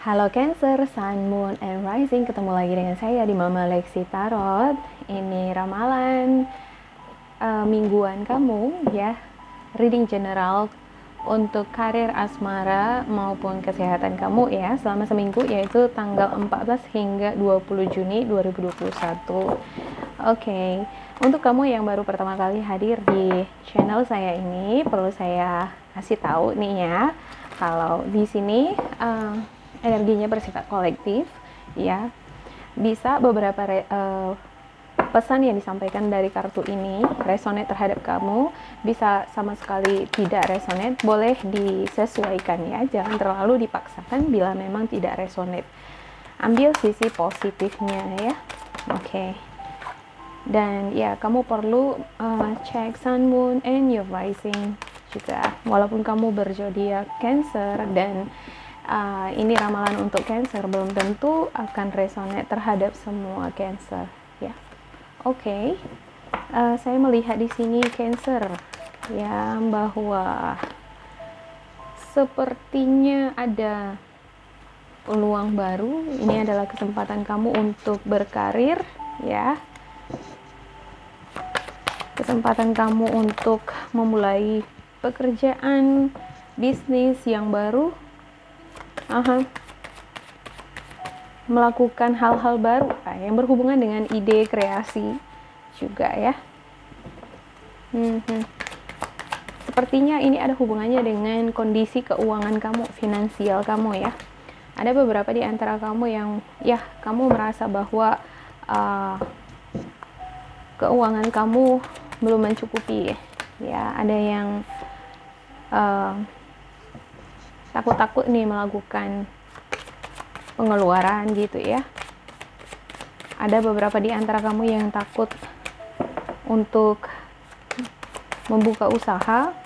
Halo Cancer, Sun, Moon, and Rising. Ketemu lagi dengan saya di Mama Lexi Tarot. Ini ramalan mingguan kamu ya. Reading general untuk karir asmara maupun kesehatan kamu ya selama seminggu, yaitu tanggal 14 hingga 20 Juni 2021. Oke. Untuk kamu yang baru pertama kali hadir di channel saya ini, perlu saya kasih tahu nih ya, kalau di sini energinya bersifat kolektif ya. Bisa beberapa pesan yang disampaikan dari kartu ini resonate terhadap kamu, bisa sama sekali tidak resonate, boleh disesuaikan ya, jangan terlalu dipaksakan bila memang tidak resonate. Ambil sisi positifnya ya. Oke. Dan ya, kamu perlu cek Sun, Moon, and your Rising juga, walaupun kamu berzodiak Cancer. Dan ini ramalan untuk Cancer, belum tentu akan resonate terhadap semua Cancer ya. Oke. Saya melihat di sini Cancer ya, bahwa sepertinya ada peluang baru. Ini adalah kesempatan kamu untuk berkarir ya. Kesempatan kamu untuk memulai pekerjaan, bisnis yang baru, melakukan hal-hal baru yang berhubungan dengan ide kreasi juga ya. Sepertinya ini ada hubungannya dengan kondisi keuangan kamu, finansial kamu ya. Ada beberapa di antara kamu yang ya, kamu merasa bahwa keuangan kamu belum mencukupi ya. Ada yang takut-takut nih melakukan pengeluaran gitu ya. Ada beberapa di antara kamu yang takut untuk membuka usaha,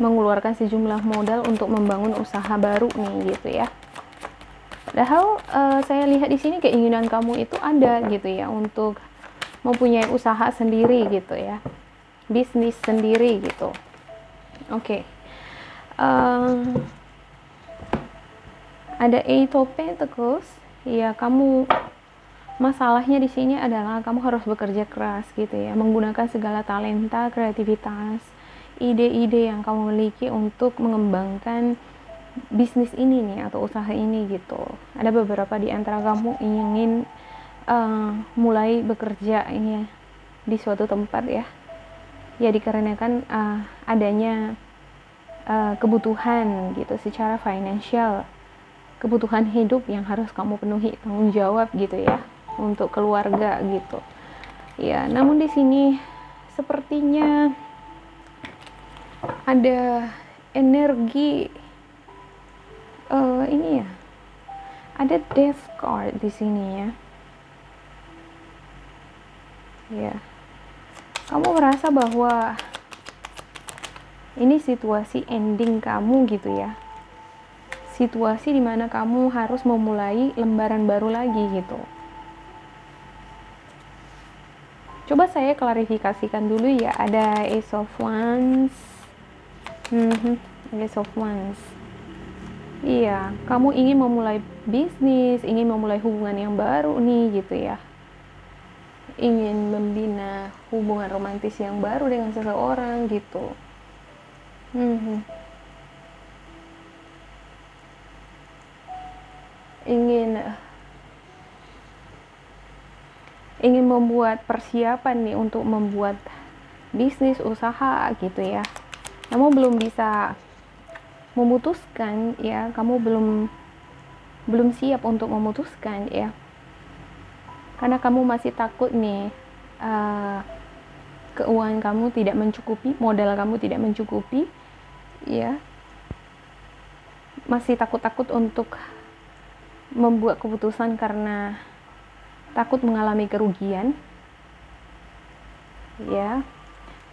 mengeluarkan sejumlah modal untuk membangun usaha baru nih gitu ya. Padahal saya lihat di sini keinginan kamu itu ada gitu ya, untuk mempunyai usaha sendiri gitu ya, bisnis sendiri gitu. Oke. Ada Eight of Pentacles ya. Kamu, masalahnya di sini adalah kamu harus bekerja keras gitu ya, menggunakan segala talenta, kreativitas, ide-ide yang kamu miliki untuk mengembangkan bisnis ini nih, atau usaha ini gitu. Ada beberapa di antara kamu ingin mulai bekerja ini di suatu tempat ya, dikarenakan adanya kebutuhan gitu secara finansial, kebutuhan hidup yang harus kamu penuhi, tanggung jawab gitu ya, untuk keluarga gitu ya. Namun di sini sepertinya ada energi ini ya, ada Death card di sini ya. Ya, kamu merasa bahwa ini situasi ending kamu gitu ya, situasi dimana kamu harus memulai lembaran baru lagi gitu. Coba saya klarifikasikan dulu ya. Ada Ace of Wands, Ace of Wands. Iya, kamu ingin memulai bisnis, ingin memulai hubungan yang baru nih gitu ya, ingin membina hubungan romantis yang baru dengan seseorang gitu. Ingin membuat persiapan nih untuk membuat bisnis, usaha gitu ya. Kamu belum bisa memutuskan ya, kamu belum siap untuk memutuskan ya, karena kamu masih takut nih keuangan kamu tidak mencukupi, modal kamu tidak mencukupi ya. Masih takut-takut untuk membuat keputusan karena takut mengalami kerugian ya.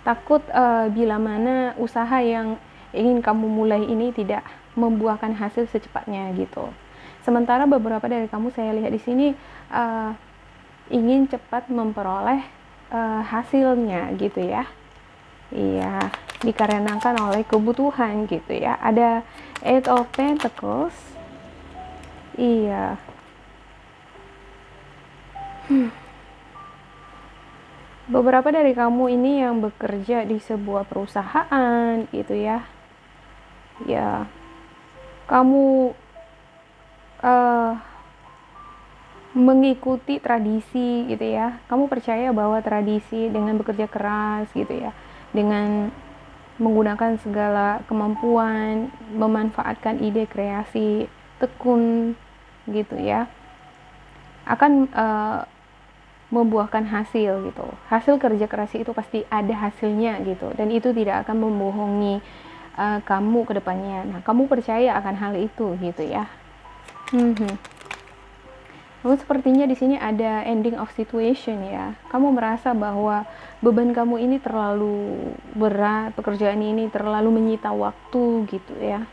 Takut bila mana usaha yang ingin kamu mulai ini tidak membuahkan hasil secepatnya gitu. Sementara beberapa dari kamu saya lihat di sini ingin cepat memperoleh hasilnya gitu ya. Iya, dikarenakan oleh kebutuhan gitu ya. Ada Eight of Pentacles Iya. Beberapa dari kamu ini yang bekerja di sebuah perusahaan gitu ya. Ya, kamu uh, mengikuti tradisi gitu ya. Kamu percaya bahwa tradisi dengan bekerja keras gitu ya, dengan menggunakan segala kemampuan, memanfaatkan ide kreasi, tekun gitu ya, akan membuahkan hasil gitu. Hasil kerja keras itu pasti ada hasilnya gitu, dan itu tidak akan membohongi kamu ke depannya. Nah, kamu percaya akan hal itu gitu ya. Namun sepertinya di sini ada ending of situation ya. Kamu merasa bahwa beban kamu ini terlalu berat, pekerjaan ini terlalu menyita waktu gitu ya.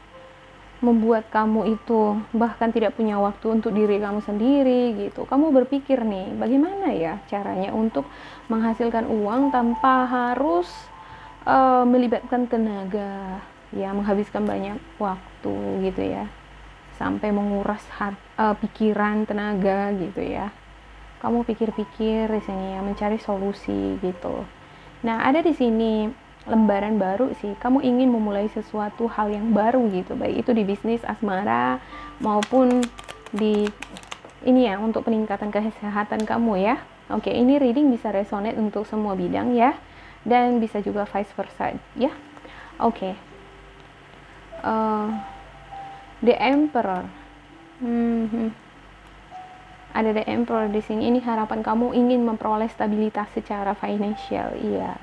Membuat kamu itu bahkan tidak punya waktu untuk diri kamu sendiri gitu. Kamu berpikir nih, bagaimana ya caranya untuk menghasilkan uang tanpa harus melibatkan tenaga, ya menghabiskan banyak waktu gitu ya, sampai menguras pikiran, tenaga gitu ya. Kamu pikir-pikir di sini ya, mencari solusi gitu. Nah, ada di sini lembaran baru sih. Kamu ingin memulai sesuatu hal yang baru gitu, baik itu di bisnis asmara maupun di ini ya, untuk peningkatan kesehatan kamu ya. Oke, ini reading bisa resonate untuk semua bidang ya, dan bisa juga vice versa ya. Oke. The Emperor. Ada The Emperor di sini. Ini harapan kamu ingin memperoleh stabilitas secara financial. Iya,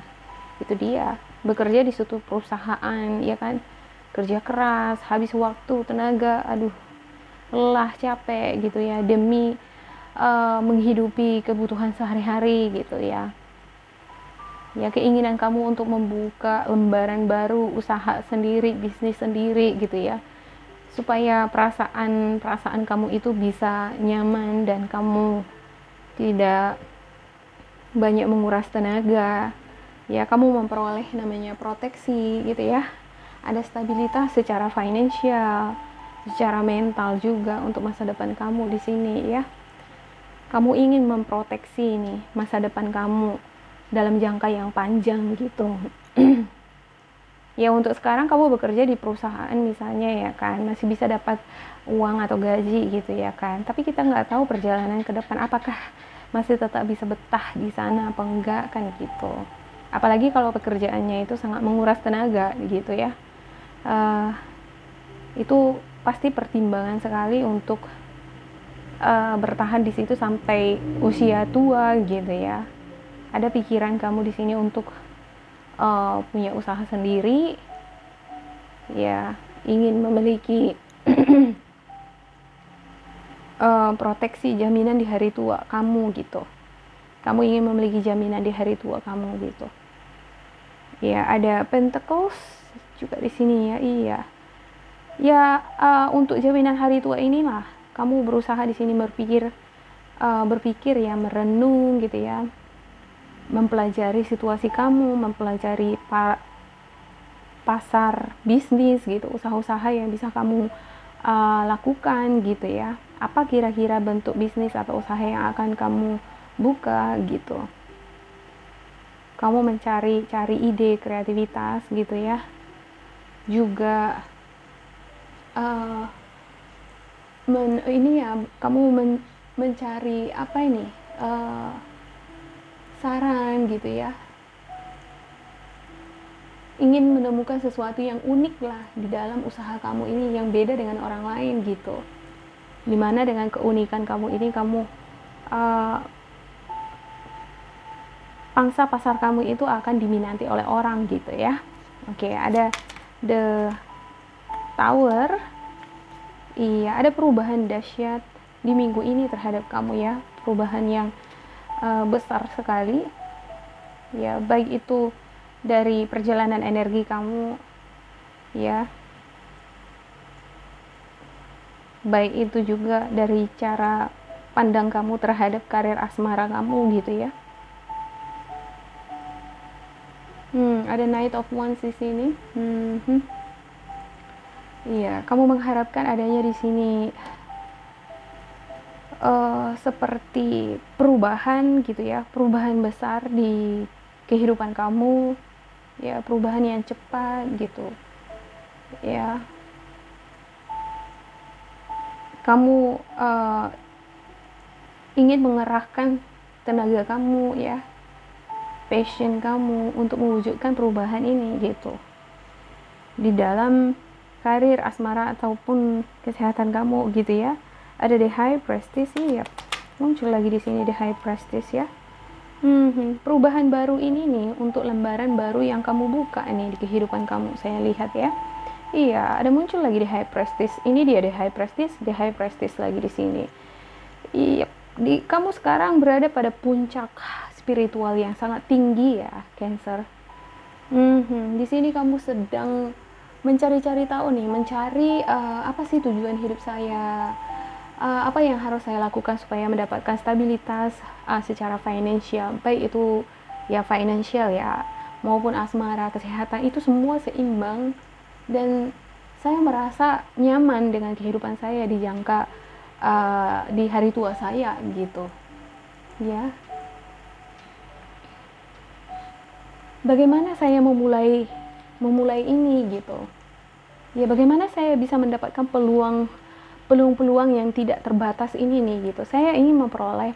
itu dia. Bekerja di suatu perusahaan, ya kan? Kerja keras, habis waktu, tenaga, aduh, lelah, capek gitu ya, demi menghidupi kebutuhan sehari-hari gitu ya. Ya, keinginan kamu untuk membuka lembaran baru, usaha sendiri, bisnis sendiri gitu ya, supaya perasaan kamu itu bisa nyaman dan kamu tidak banyak menguras tenaga. Ya, kamu memperoleh namanya proteksi gitu ya. Ada stabilitas secara finansial, secara mental juga untuk masa depan kamu di sini ya. Kamu ingin memproteksi nih masa depan kamu dalam jangka yang panjang gitu. Ya, untuk sekarang kamu bekerja di perusahaan misalnya ya kan, masih bisa dapat uang atau gaji gitu ya kan, tapi kita nggak tahu perjalanan ke depan apakah masih tetap bisa betah di sana apa enggak kan gitu. Apalagi kalau pekerjaannya itu sangat menguras tenaga gitu ya. Itu pasti pertimbangan sekali untuk bertahan di situ sampai usia tua gitu ya. Ada pikiran kamu di sini untuk punya usaha sendiri, ya, ingin memiliki proteksi, jaminan di hari tua kamu gitu. Kamu ingin memiliki jaminan di hari tua kamu gitu. Ya, ada Pentacles juga di sini ya. Iya. Ya, untuk jaminan hari tua inilah kamu berusaha di sini berpikir ya, merenung gitu ya. Mempelajari situasi kamu, mempelajari pasar bisnis gitu, usaha-usaha yang bisa kamu lakukan gitu ya. Apa kira-kira bentuk bisnis atau usaha yang akan kamu buka gitu. Kamu mencari ide, kreativitas gitu ya. Juga kamu mencari apa ini, saran gitu ya. Ingin menemukan sesuatu yang unik lah di dalam usaha kamu ini yang beda dengan orang lain gitu. Dimana dengan keunikan kamu ini kamu pangsa pasar kamu itu akan diminati oleh orang gitu ya. Oke, ada The Tower. Iya, ada perubahan dahsyat di minggu ini terhadap kamu ya. Perubahan yang besar sekali. Ya, baik itu dari perjalanan energi kamu ya. Baik itu juga dari cara pandang kamu terhadap karir asmara kamu gitu ya. Ada Knight of Wands di sini. Iya, kamu mengharapkan adanya di sini seperti perubahan gitu ya, perubahan besar di kehidupan kamu, ya perubahan yang cepat gitu ya. Kamu ingin mengerahkan tenaga kamu ya, passion kamu untuk mewujudkan perubahan ini gitu di dalam karir, asmara ataupun kesehatan kamu gitu ya. Ada The High Priestess ya, muncul lagi di sini The High Priestess ya. Perubahan baru ini nih untuk lembaran baru yang kamu buka nih di kehidupan kamu, saya lihat ya. Iya, ada muncul lagi The High Priestess. Ini dia The High Priestess, The High Priestess lagi di sini. Iya, kamu sekarang berada pada puncak spiritual yang sangat tinggi ya, Cancer. Di sini kamu sedang mencari-cari tahu nih, mencari apa sih tujuan hidup saya, apa yang harus saya lakukan supaya mendapatkan stabilitas secara finansial, baik itu ya financial ya, maupun asmara, kesehatan, itu semua seimbang dan saya merasa nyaman dengan kehidupan saya di jangka di hari tua saya gitu ya. Bagaimana saya memulai ini gitu ya, bagaimana saya bisa mendapatkan peluang yang tidak terbatas ini nih gitu. Saya ingin memperoleh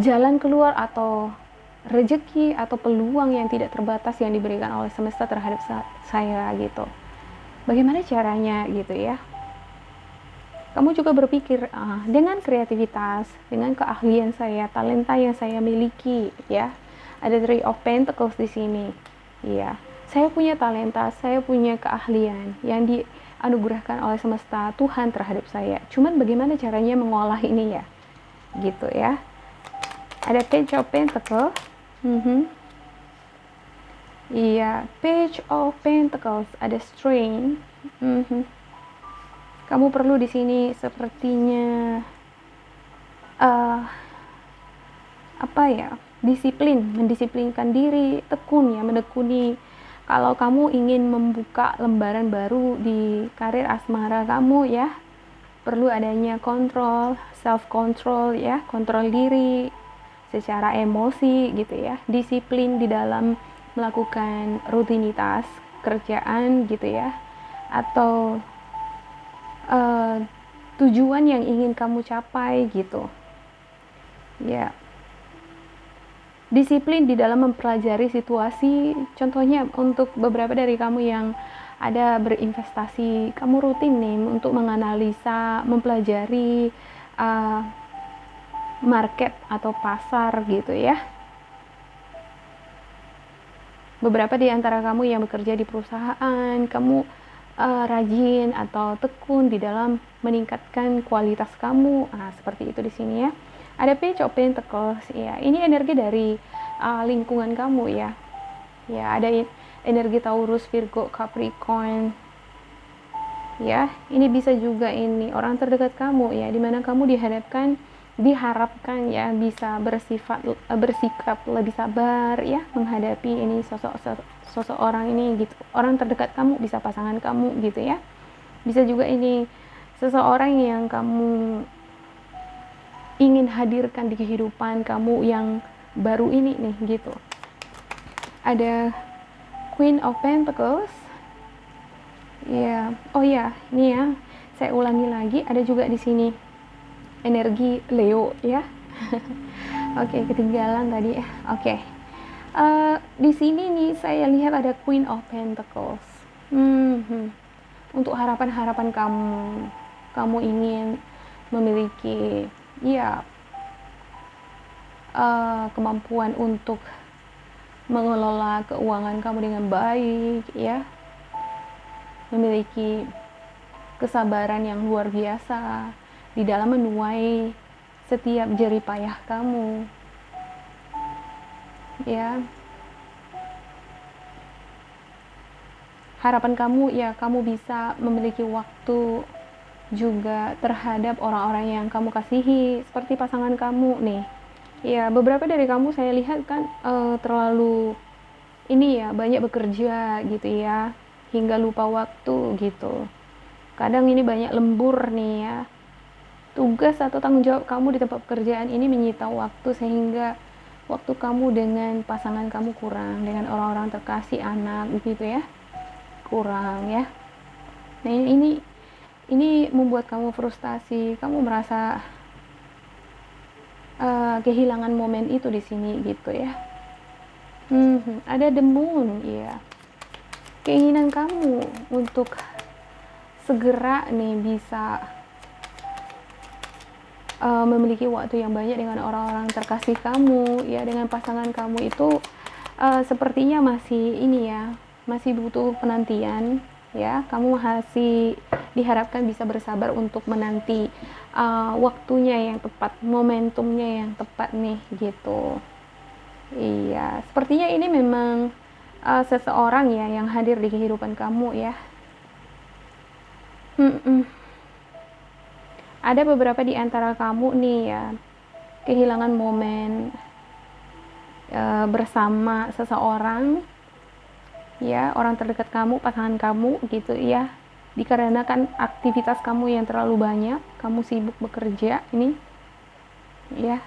jalan keluar atau rezeki atau peluang yang tidak terbatas yang diberikan oleh semesta terhadap saya gitu. Bagaimana caranya gitu ya. Kamu juga berpikir dengan kreativitas, dengan keahlian saya, talenta yang saya miliki ya. Ada Three of Pentacles di sini. Iya. Saya punya talenta, saya punya keahlian yang dianugerahkan oleh semesta Tuhan terhadap saya. Cuman bagaimana caranya mengolah ini ya? Gitu ya. Ada Page of Pentacles. Iya, Page of Pentacles, ada Strain. Kamu perlu di sini sepertinya apa ya? Disiplin, mendisiplinkan diri, tekun ya, menekuni. Kalau kamu ingin membuka lembaran baru di karir asmara kamu ya, perlu adanya kontrol, self control ya, kontrol diri secara emosi gitu ya, disiplin di dalam melakukan rutinitas kerjaan gitu ya, atau tujuan yang ingin kamu capai gitu ya. Disiplin di dalam mempelajari situasi, contohnya untuk beberapa dari kamu yang ada berinvestasi, kamu rutin nih untuk menganalisa, mempelajari market atau pasar gitu ya. Beberapa di antara kamu yang bekerja di perusahaan, kamu rajin atau tekun di dalam meningkatkan kualitas kamu, seperti itu di sini ya. Ada Page of Pentacles ya, ini energi dari lingkungan kamu ya. Ya, ada energi Taurus, Virgo, Capricorn. Ya, ini bisa juga ini orang terdekat kamu ya, dimana kamu diharapkan ya bisa bersikap lebih sabar ya menghadapi ini sosok orang ini gitu. Orang terdekat kamu, bisa pasangan kamu gitu ya. Bisa juga ini seseorang yang kamu ingin hadirkan di kehidupan kamu yang baru ini nih gitu. Ada Queen of Pentacles ya. Oh ya, ini ya, saya ulangi lagi, ada juga di sini energi Leo ya. Oke, ketinggalan tadi. Oke. Di sini nih saya lihat ada Queen of Pentacles. Untuk harapan-harapan kamu ingin memiliki ya kemampuan untuk mengelola keuangan kamu dengan baik ya, memiliki kesabaran yang luar biasa di dalam menuai setiap jerih payah kamu ya. Harapan kamu ya, kamu bisa memiliki waktu juga terhadap orang-orang yang kamu kasihi, seperti pasangan kamu nih ya. Beberapa dari kamu saya lihat kan terlalu ini ya, banyak bekerja gitu ya, hingga lupa waktu gitu. Kadang ini banyak lembur nih ya, tugas atau tanggung jawab kamu di tempat pekerjaan ini menyita waktu, sehingga waktu kamu dengan pasangan kamu kurang, dengan orang-orang terkasih, anak gitu ya, kurang ya. Nah ini membuat kamu frustasi, kamu merasa kehilangan momen itu di sini gitu ya. Ada the moon ya, keinginan kamu untuk segera nih bisa memiliki waktu yang banyak dengan orang-orang terkasih kamu ya, dengan pasangan kamu itu sepertinya masih ini ya, masih butuh penantian ya. Kamu masih diharapkan bisa bersabar untuk menanti waktunya yang tepat, momentumnya yang tepat nih gitu. Iya, sepertinya ini memang seseorang ya yang hadir di kehidupan kamu ya. Ada beberapa di antara kamu nih ya, kehilangan momen bersama seseorang ya, orang terdekat kamu, pasangan kamu gitu ya, dikarenakan aktivitas kamu yang terlalu banyak, kamu sibuk bekerja ini ya,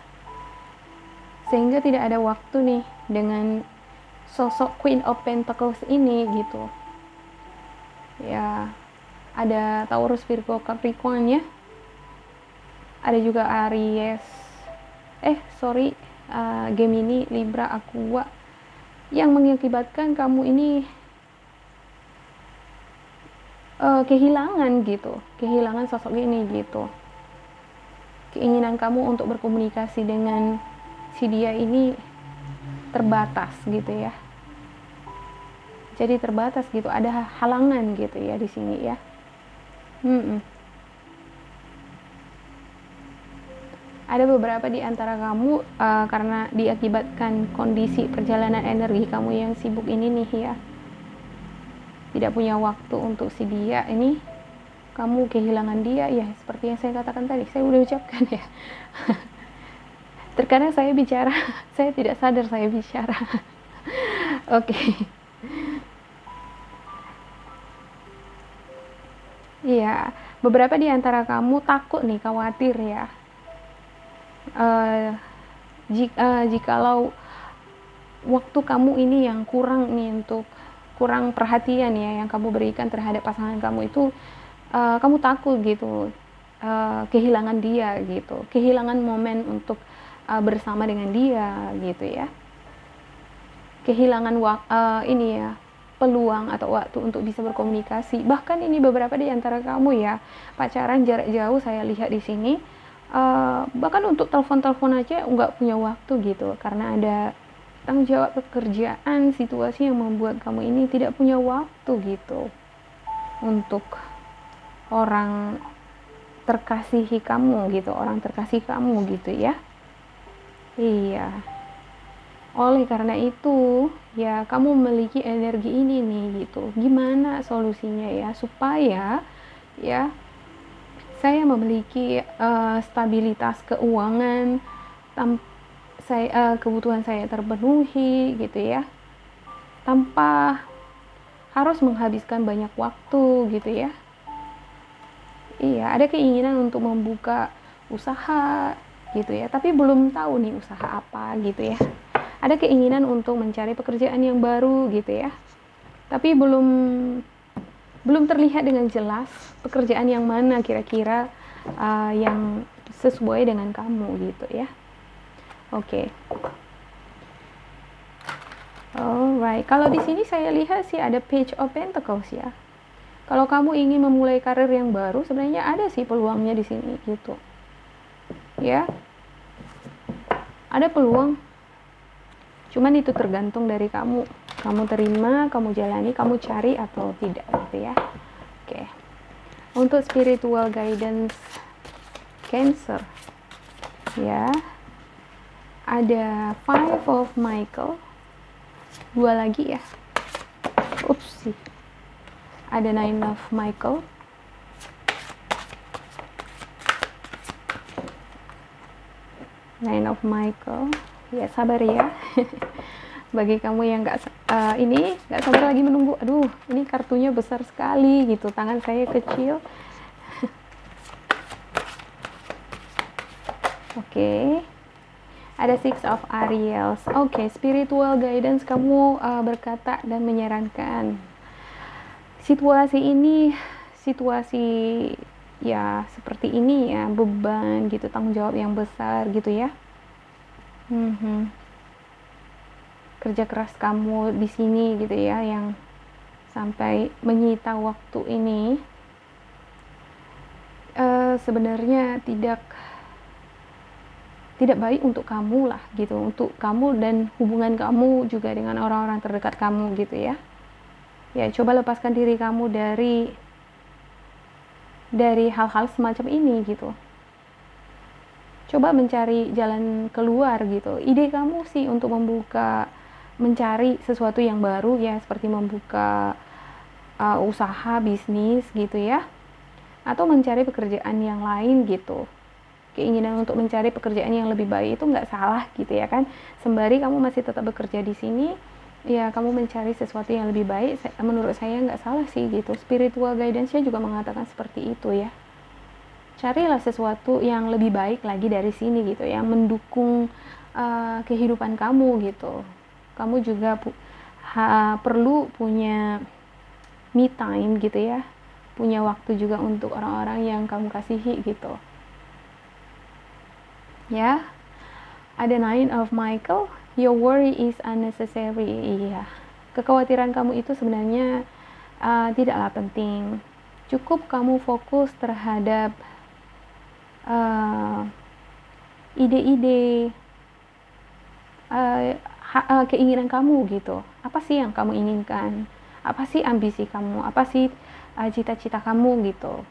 sehingga tidak ada waktu nih dengan sosok Queen of Pentacles ini gitu ya. Ada Taurus, Virgo, Capricorn ya, ada juga Aries, Gemini, Libra, Aqua, yang mengakibatkan kamu ini kehilangan sosok ini gitu. Keinginan kamu untuk berkomunikasi dengan si dia ini terbatas gitu ya. Jadi terbatas gitu, ada halangan gitu ya di sini ya. Ada beberapa di antara kamu karena diakibatkan kondisi perjalanan energi kamu yang sibuk ini nih ya, tidak punya waktu untuk si dia ini, kamu kehilangan dia ya, seperti yang saya katakan tadi, saya udah ucapkan ya. Terkadang saya bicara saya tidak sadar saya bicara. Oke. Iya, beberapa di antara kamu takut nih, khawatir ya, jikalau waktu kamu ini yang kurang nih, untuk kurang perhatian ya yang kamu berikan terhadap pasangan kamu itu, kamu takut gitu kehilangan dia gitu, kehilangan momen untuk bersama dengan dia gitu ya, kehilangan ini ya, peluang atau waktu untuk bisa berkomunikasi. Bahkan ini beberapa di antara kamu ya, pacaran jarak jauh saya lihat di sini, bahkan untuk telepon-telepon aja nggak punya waktu gitu, karena ada tanggung jawab pekerjaan, situasi yang membuat kamu ini tidak punya waktu gitu untuk orang terkasihi kamu gitu, orang terkasih kamu gitu ya. Iya. Oleh karena itu, ya kamu memiliki energi ini nih gitu. Gimana solusinya ya supaya ya saya memiliki stabilitas keuangan, kebutuhan saya terpenuhi gitu ya, tanpa harus menghabiskan banyak waktu gitu ya. Iya, ada keinginan untuk membuka usaha gitu ya, tapi belum tahu nih usaha apa gitu ya. Ada keinginan untuk mencari pekerjaan yang baru gitu ya, tapi belum terlihat dengan jelas pekerjaan yang mana kira-kira yang sesuai dengan kamu gitu ya. Oke. Alright, kalau di sini saya lihat sih ada Page of Pentacles ya. Kalau kamu ingin memulai karir yang baru, sebenarnya ada sih peluangnya di sini gitu. Ya. Ada peluang. Cuman itu tergantung dari kamu. Kamu terima, kamu jalani, kamu cari atau tidak gitu ya. Oke. Untuk spiritual guidance Cancer. Ya. Ada Five of Michael. Dua lagi ya. Upsi. Ada Nine of Michael. Nine of Michael. Ya sabar ya. Bagi kamu yang nggak sabar lagi menunggu, aduh ini kartunya besar sekali gitu, tangan saya kecil. Oke. Ada Six of Ariels. Oke, spiritual guidance kamu berkata dan menyarankan. Situasi ini, situasi ya seperti ini ya, beban gitu, tanggung jawab yang besar gitu ya. Kerja keras kamu di sini gitu ya, yang sampai menyita waktu ini, sebenarnya tidak baik untuk kamu lah gitu, untuk kamu dan hubungan kamu juga dengan orang-orang terdekat kamu gitu ya. Ya, coba lepaskan diri kamu dari hal-hal semacam ini gitu. Coba mencari jalan keluar gitu. Ide kamu sih untuk mencari sesuatu yang baru ya, seperti membuka usaha bisnis gitu ya, atau mencari pekerjaan yang lain gitu. Keinginan untuk mencari pekerjaan yang lebih baik itu nggak salah gitu ya kan. Sembari kamu masih tetap bekerja di sini, ya kamu mencari sesuatu yang lebih baik, menurut saya nggak salah sih gitu. Spiritual guidance-nya juga mengatakan seperti itu ya. Carilah sesuatu yang lebih baik lagi dari sini gitu, yang mendukung kehidupan kamu gitu. Kamu juga perlu punya me time gitu ya, punya waktu juga untuk orang-orang yang kamu kasihi gitu ya. Ada Nine of Michael, your worry is unnecessary. Iya, kekhawatiran kamu itu sebenarnya tidaklah penting. Cukup kamu fokus terhadap ide-ide, keinginan kamu gitu. Apa sih yang kamu inginkan? Apa sih ambisi kamu? Apa sih cita-cita kamu gitu?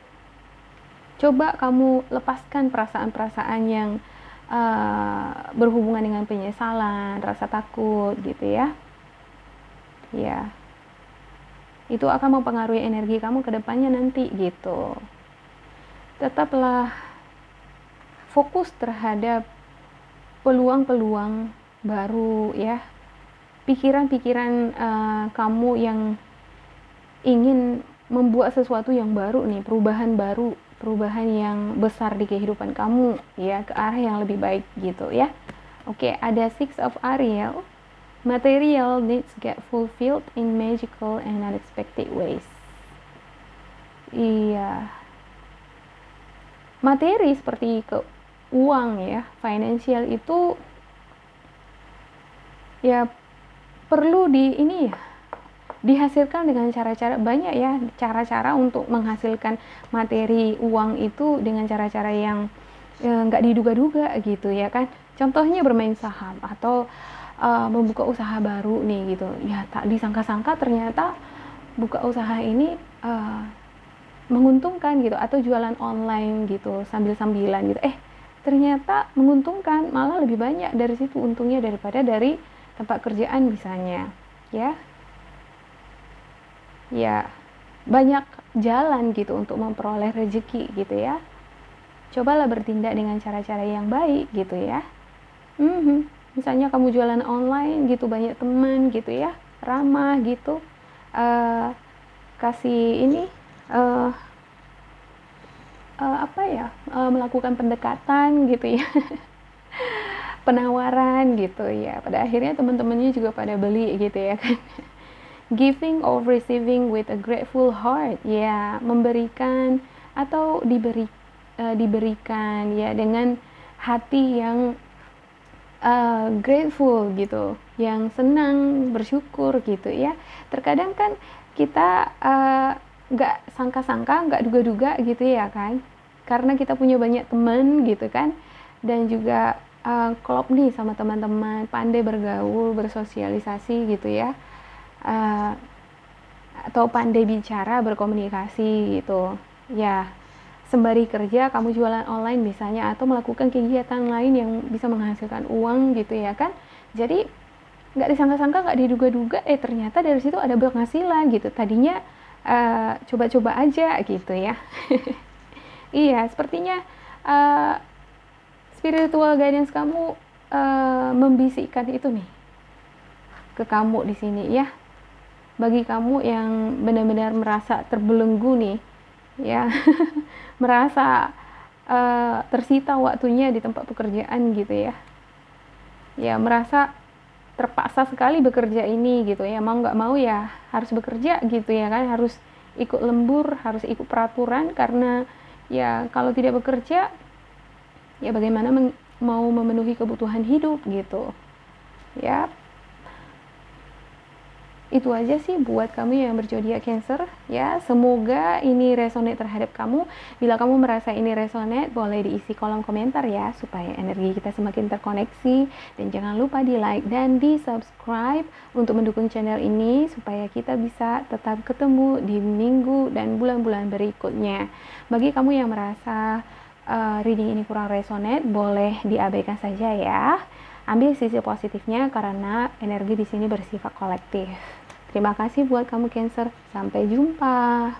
Coba kamu lepaskan perasaan-perasaan yang berhubungan dengan penyesalan, rasa takut gitu ya. Ya, itu akan mempengaruhi energi kamu ke depannya nanti gitu. Tetaplah fokus terhadap peluang-peluang baru ya. Pikiran-pikiran kamu yang ingin membuat sesuatu yang baru nih, perubahan baru, perubahan yang besar di kehidupan kamu ya, ke arah yang lebih baik gitu ya. Oke, ada Six of Ariel. Material needs get fulfilled in magical and unexpected ways. Iya, materi seperti uang ya, financial itu ya perlu dihasilkan dengan cara-cara banyak ya, cara-cara untuk menghasilkan materi uang itu dengan cara-cara yang nggak diduga-duga gitu ya kan. Contohnya bermain saham atau membuka usaha baru nih gitu ya, tak disangka-sangka ternyata buka usaha ini menguntungkan gitu, atau jualan online gitu sambil-sambilan gitu, ternyata menguntungkan, malah lebih banyak dari situ untungnya daripada dari tempat kerjaan misalnya ya. Ya, banyak jalan gitu untuk memperoleh rezeki gitu ya. Cobalah bertindak dengan cara-cara yang baik gitu ya. Misalnya kamu jualan online gitu, banyak teman gitu ya, ramah gitu, kasih ini melakukan pendekatan gitu ya, penawaran gitu ya, pada akhirnya teman-temannya juga pada beli gitu ya kan. Giving or receiving with a grateful heart, ya, memberikan atau diberikan ya dengan hati yang grateful gitu, yang senang, bersyukur gitu ya. Terkadang kan kita nggak sangka-sangka, nggak duga-duga gitu ya kan, karena kita punya banyak teman gitu kan, dan juga klop nih sama teman-teman, pandai bergaul, bersosialisasi gitu ya, atau pandai bicara, berkomunikasi gitu ya. Sembari kerja kamu jualan online misalnya, atau melakukan kegiatan lain yang bisa menghasilkan uang gitu ya kan. Jadi nggak disangka-sangka, nggak diduga-duga, ternyata dari situ ada penghasilan gitu. Tadinya coba-coba aja gitu ya. Iya, sepertinya spiritual guidance kamu membisikkan itu nih ke kamu di sini ya. Bagi kamu yang benar-benar merasa terbelenggu nih ya, merasa tersita waktunya di tempat pekerjaan gitu ya. Ya merasa terpaksa sekali bekerja ini gitu ya, mau nggak mau ya harus bekerja gitu ya kan, harus ikut lembur, harus ikut peraturan, karena ya kalau tidak bekerja ya bagaimana mau memenuhi kebutuhan hidup gitu ya. Itu aja sih buat kamu yang berzodiak Cancer ya. Semoga ini resonate terhadap kamu. Bila kamu merasa ini resonate, boleh diisi kolom komentar ya, supaya energi kita semakin terkoneksi. Dan jangan lupa di like dan di subscribe untuk mendukung channel ini, supaya kita bisa tetap ketemu di minggu dan bulan-bulan berikutnya. Bagi kamu yang merasa reading ini kurang resonate, boleh diabaikan saja ya. Ambil sisi positifnya, karena energi di sini bersifat kolektif. Terima kasih buat kamu Cancer. Sampai jumpa.